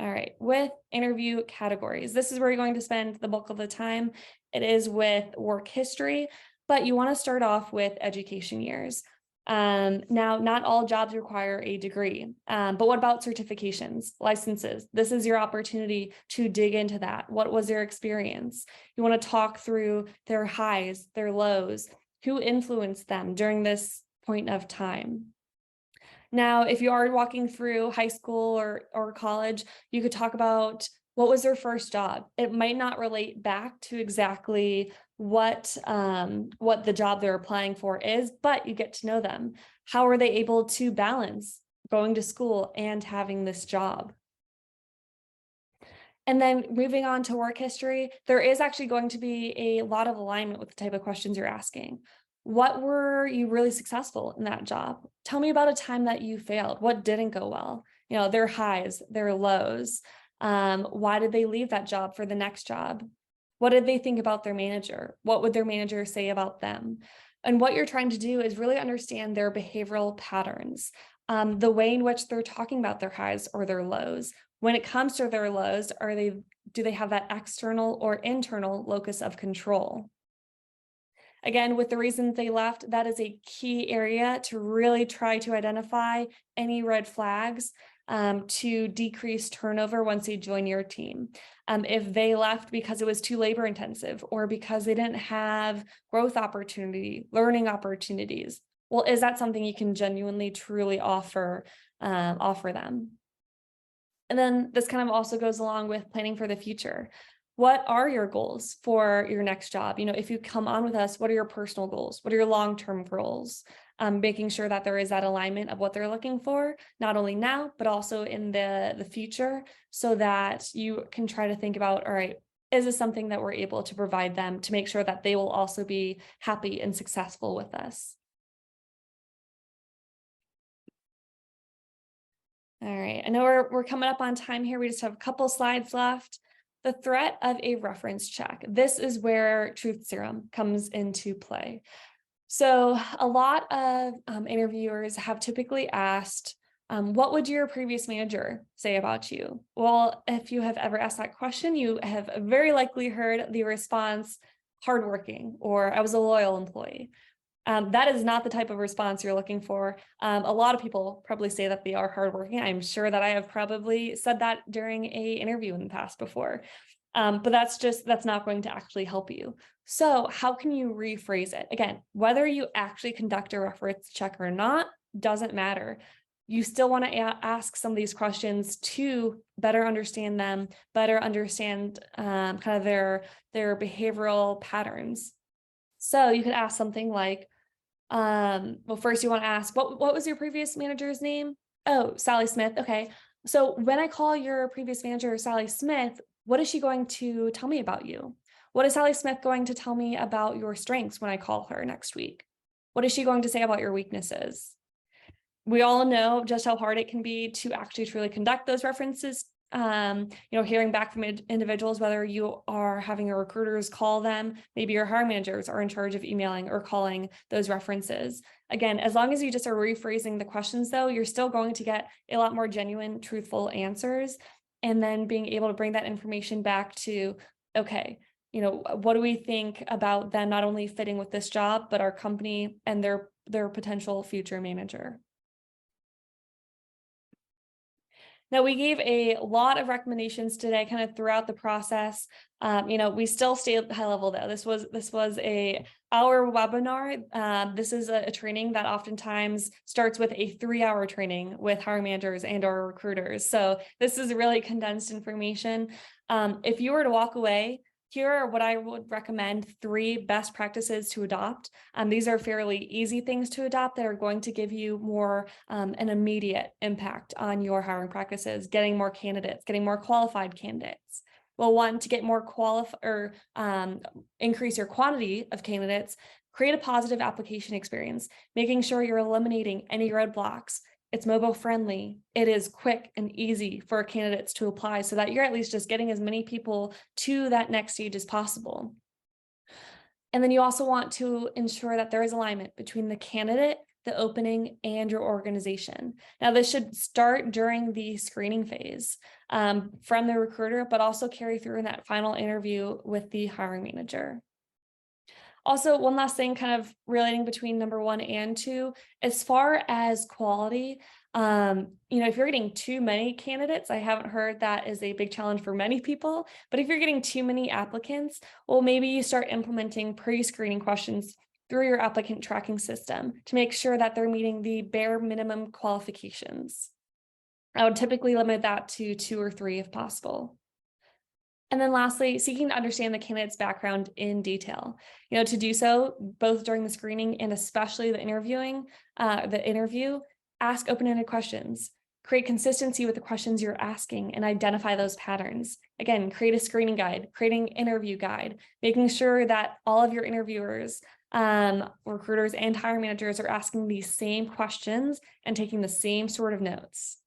All right, with interview categories, this is where you're going to spend the bulk of the time. It is with work history, but you want to start off with education years. Now, not all jobs require a degree, but what about certifications, licenses? This is your opportunity to dig into that. What was their experience? You want to talk through their highs, their lows, who influenced them during this point of time. Now, if you are walking through high school or college, you could talk about what was their first job. It might not relate back to exactly what the job they're applying for is, but you get to know them. How are they able to balance going to school and having this job? And then moving on to work history, there is actually going to be a lot of alignment with the type of questions you're asking. What were you really successful in that job? Tell me about a time that you failed. What didn't go well? Their highs, their lows. Why did they leave that job for the next job? What did they think about their manager? What would their manager say about them? And what you're trying to do is really understand their behavioral patterns, the way in which they're talking about their highs or their lows. When it comes to their lows, do they have that external or internal locus of control? Again, with the reasons they left, that is a key area to really try to identify any red flags to decrease turnover once they join your team. If they left because it was too labor intensive or because they didn't have growth opportunity, learning opportunities, well, is that something you can genuinely, truly offer them? And then this kind of also goes along with planning for the future. What are your goals for your next job? If you come on with us, what are your personal goals? What are your long-term goals? Making sure that there is that alignment of what they're looking for, not only now, but also in the future, so that you can try to think about, all right, is this something that we're able to provide them to make sure that they will also be happy and successful with us? All right. I know we're coming up on time here. We just have a couple slides left. The threat of a reference check. This is where truth serum comes into play. So a lot of interviewers have typically asked, what would your previous manager say about you? Well, if you have ever asked that question, you have very likely heard the response, hardworking, or I was a loyal employee. That is not the type of response you're looking for. A lot of people probably say that they are hardworking. I'm sure that I have probably said that during a interview in the past before. But that's not going to actually help you. So how can you rephrase it? Again, whether you actually conduct a reference check or not, doesn't matter. You still want to ask some of these questions to better understand them, better understand kind of their behavioral patterns. So you could ask something like, well, first you want to ask, what was your previous manager's name? Oh, Sally Smith. Okay. So when I call your previous manager, Sally Smith, what is she going to tell me about you? What is Sally Smith going to tell me about your strengths when I call her next week? What is she going to say about your weaknesses? We all know just how hard it can be to actually truly conduct those references. Hearing back from individuals, whether you are having a recruiters call them, maybe your hiring managers are in charge of emailing or calling those references. Again, as long as you just are rephrasing the questions, though, you're still going to get a lot more genuine, truthful answers. And then being able to bring that information back to, okay, what do we think about them not only fitting with this job, but our company and their potential future manager. Now, we gave a lot of recommendations today, kind of throughout the process. We still stay high level though. This was our webinar. This is a training that oftentimes starts with a 3-hour training with hiring managers and our recruiters. So this is really condensed information. If you were to walk away, here are what I would recommend 3 best practices to adopt. These are fairly easy things to adopt that are going to give you more an immediate impact on your hiring practices, getting more candidates, getting more qualified candidates. Well, one, to get more increase your quantity of candidates, create a positive application experience, making sure you're eliminating any roadblocks. It's mobile friendly. It is quick and easy for candidates to apply so that you're at least just getting as many people to that next stage as possible. And then you also want to ensure that there is alignment between the candidate, the opening, and your organization. Now, this should start during the screening phase from the recruiter, but also carry through in that final interview with the hiring manager. Also, one last thing kind of relating between number 1 and 2, as far as quality, if you're getting too many candidates, I haven't heard that is a big challenge for many people, but if you're getting too many applicants, well, maybe you start implementing pre-screening questions through your applicant tracking system to make sure that they're meeting the bare minimum qualifications. I would typically limit that to 2 or 3 if possible. And then lastly, seeking to understand the candidate's background in detail. To do so, both during the screening and especially the interview, ask open-ended questions. Create consistency with the questions you're asking and identify those patterns. Again, create a screening guide, creating an interview guide, making sure that all of your interviewers, recruiters, and hiring managers are asking these same questions and taking the same sort of notes.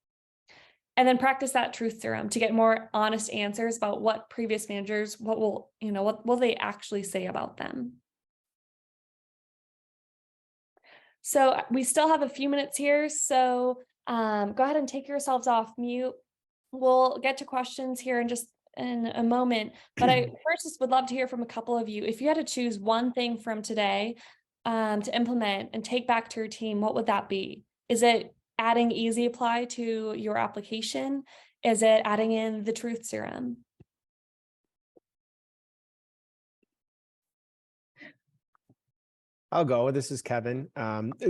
And then practice that truth serum to get more honest answers about what previous managers, what will they actually say about them. So we still have a few minutes here. So go ahead and take yourselves off mute. We'll get to questions here in a moment, but I first just would love to hear from a couple of you. If you had to choose one thing from today to implement and take back to your team, what would that be? Is it adding easy apply to your application? Is it adding in the truth serum? I'll go. This is Kevin.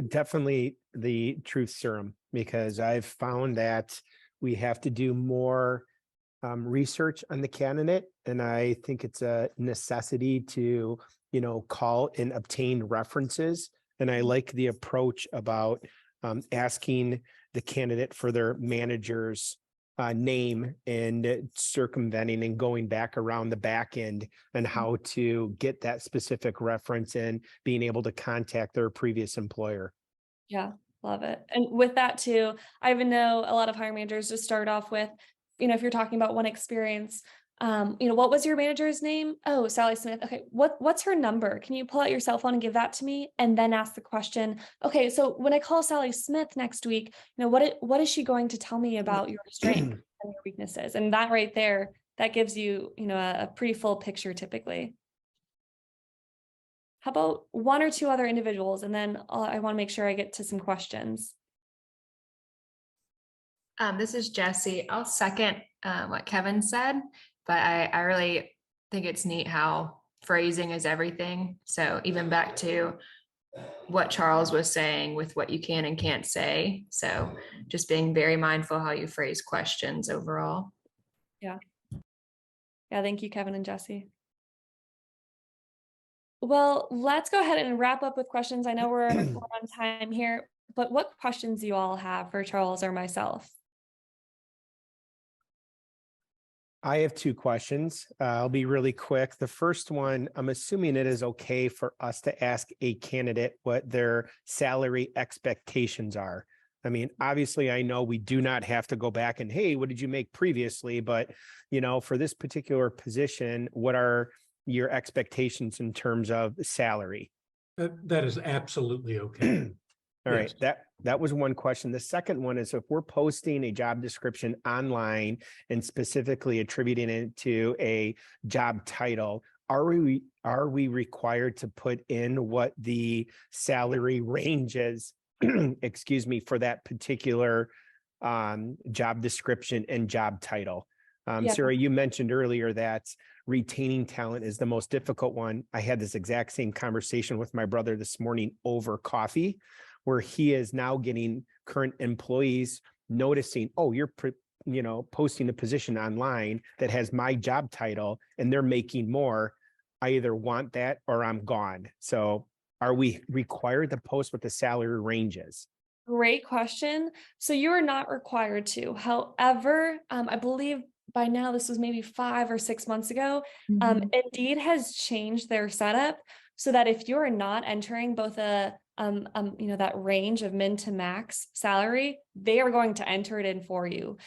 Definitely the truth serum, because I've found that we have to do more research on the candidate. And I think it's a necessity to, call and obtain references. And I like the approach about asking the candidate for their manager's name and circumventing and going back around the back end and how to get that specific reference and being able to contact their previous employer. Yeah, Love it. And with that too, I even know a lot of hiring managers just start off with, if you're talking about one experience, what was your manager's name? Oh, Sally Smith. Okay. What's her number? Can you pull out your cell phone and give that to me? And then ask the question, okay, so when I call Sally Smith next week, what is she going to tell me about your strengths and your weaknesses? And that right there, that gives you, a pretty full picture typically. How about one or two other individuals? And then I want to make sure I get to some questions. This is Jessie. I'll second what Kevin said, but I really think it's neat how phrasing is everything. So even back to what Charles was saying with what you can and can't say. So just being very mindful how you phrase questions overall. Yeah. Yeah. Thank you, Kevin and Jessie. Well, let's go ahead and wrap up with questions. I know we're on time here, but what questions do you all have for Charles or myself? I have two questions. I'll be really quick. The first one, I'm assuming it is okay for us to ask a candidate what their salary expectations are. I mean, obviously, I know we do not have to go back and, hey, what did you make previously? But, for this particular position, what are your expectations in terms of salary? That is absolutely okay. All right, that was one question. The second one is if we're posting a job description online and specifically attributing it to a job title, are we required to put in what the salary range is, excuse me, for that particular job description and job title? Yeah. Sarah, you mentioned earlier that retaining talent is the most difficult one. I had this exact same conversation with my brother this morning over coffee, where he is now getting current employees noticing, oh, you're posting a position online that has my job title and they're making more. I either want that or I'm gone. So are we required to post what the salary range is? Great question. So you are not required to. However, I believe by now, this was maybe 5 or 6 months ago, Indeed has changed their setup so that if you're not entering both that range of min to max salary, they are going to enter it in for you.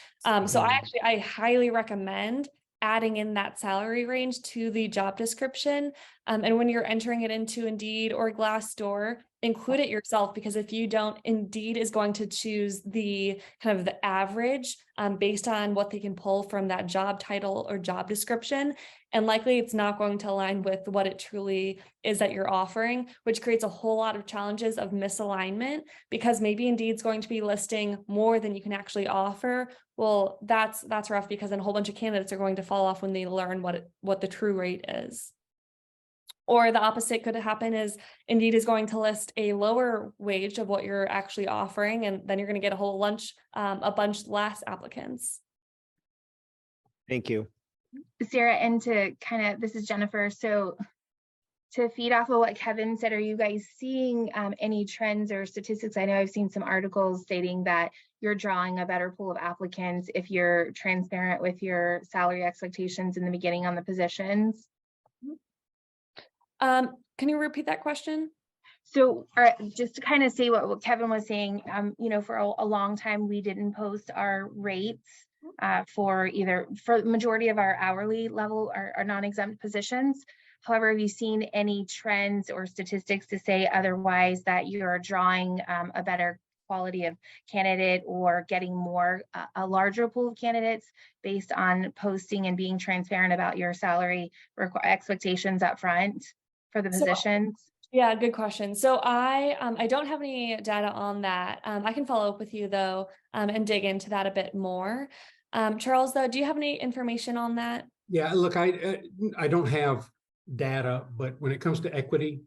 So I highly recommend adding in that salary range to the job description. And when you're entering it into Indeed or Glassdoor, include it yourself, because if you don't, Indeed is going to choose the kind of the average based on what they can pull from that job title or job description. And likely it's not going to align with what it truly is that you're offering, which creates a whole lot of challenges of misalignment, because maybe Indeed's going to be listing more than you can actually offer. Well, that's rough, because then a whole bunch of candidates are going to fall off when they learn what the true rate is. Or the opposite could happen is Indeed is going to list a lower wage of what you're actually offering, and then you're going to get a bunch less applicants. Thank you. Sarah, and this is Jennifer. So to feed off of what Kevin said, are you guys seeing any trends or statistics? I know I've seen some articles stating that you're drawing a better pool of applicants if you're transparent with your salary expectations in the beginning on the positions. Can you repeat that question? So just to kind of say what Kevin was saying, for a long time, we didn't post our rates for the majority of our hourly level, our non-exempt positions. However, have you seen any trends or statistics to say otherwise, that you're drawing a better quality of candidate or getting a larger pool of candidates based on posting and being transparent about your salary expectations up front for the positions? Yeah, good question. So I don't have any data on that. I can follow up with you though, and dig into that a bit more. Charles, though, do you have any information on that? Yeah, look, I don't have data, but when it comes to equity,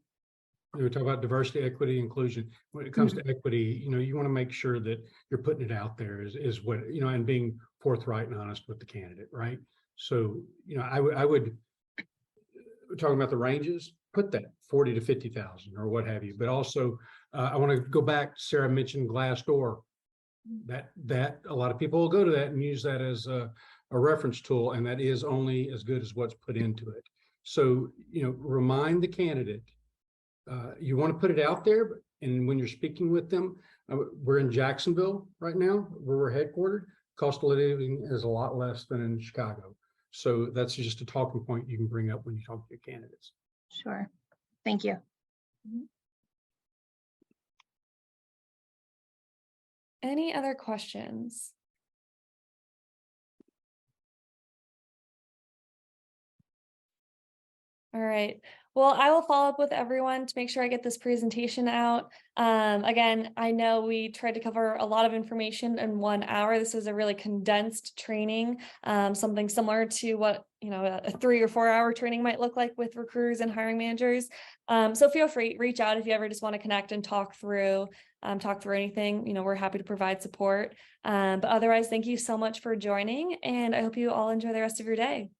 we talk about diversity, equity, inclusion. When it comes to equity, you want to make sure that you're putting it out there is what, and being forthright and honest with the candidate, right? So, I would talking about the ranges, put that 40 to 50,000 or what have you. But also, I want to go back. Sarah mentioned Glassdoor. That a lot of people will go to that and use that as a reference tool, and that is only as good as what's put into it. So, remind the candidate, you want to put it out there, and when you're speaking with them, We're in Jacksonville right now, where we're headquartered. Cost of living is a lot less than in Chicago. So that's just a talking point you can bring up when you talk to your candidates. Sure. Thank you. Any other questions? All right. Well, I will follow up with everyone to make sure I get this presentation out. Again, I know we tried to cover a lot of information in 1 hour. This was a really condensed training, something similar to what a 3 or 4 hour training might look like with recruiters and hiring managers. So feel free, reach out if you ever just want to connect and talk through anything. We're happy to provide support. But otherwise, thank you so much for joining, and I hope you all enjoy the rest of your day.